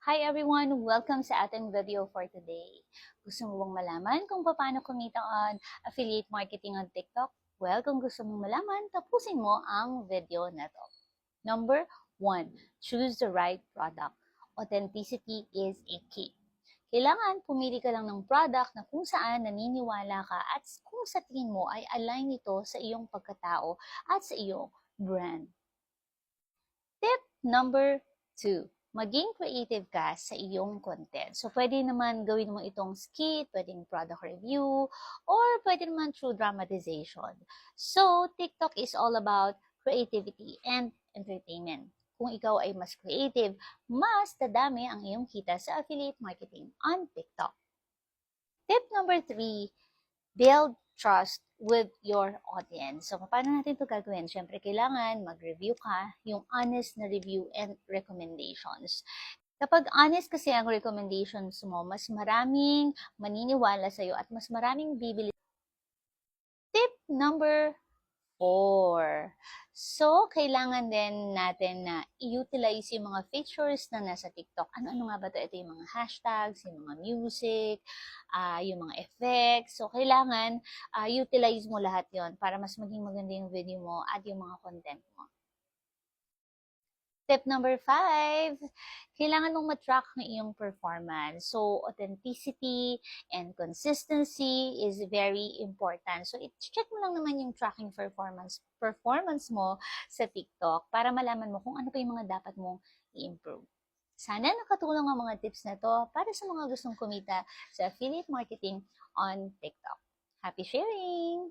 Hi everyone! Welcome sa ating video for today. Gusto mo bang malaman kung paano kumita on affiliate marketing on TikTok? Well, kung gusto mong malaman, tapusin mo ang video na to. Number 1, choose the right product. Authenticity is a key. Kailangan pumili ka lang ng product na kung saan naniniwala ka at kung sa tingin mo ay align ito sa iyong pagkatao at sa iyong brand. Tip number 2, maging creative ka sa iyong content. So, pwede naman gawin mo itong skit, pwedeng product review, or pwede naman through dramatization. So, TikTok is all about creativity and entertainment. Kung ikaw ay mas creative, mas dadami ang iyong kita sa affiliate marketing on TikTok. Tip number 3, build trust with your audience. So, paano natin ito gagawin? Siyempre, kailangan mag-review ka, yung honest na review and recommendations. Kapag honest kasi ang recommendations mo, mas maraming maniniwala sa'yo at mas maraming bibili. Tip number 4. So, kailangan din natin na i-utilize yung mga features na nasa TikTok. Ano-ano nga ba ito? Ito yung mga hashtags, yung mga music, yung mga effects. So, kailangan utilize mo lahat yon para mas maging maganda yung video mo at yung mga content mo. Tip number 5, kailangan mong matrack ng iyong performance. So, authenticity and consistency is very important. So, i-check mo lang naman yung tracking performance mo sa TikTok para malaman mo kung ano pa yung mga dapat mong i-improve. Sana nakatulong ang mga tips na to para sa mga gustong kumita sa affiliate marketing on TikTok. Happy sharing!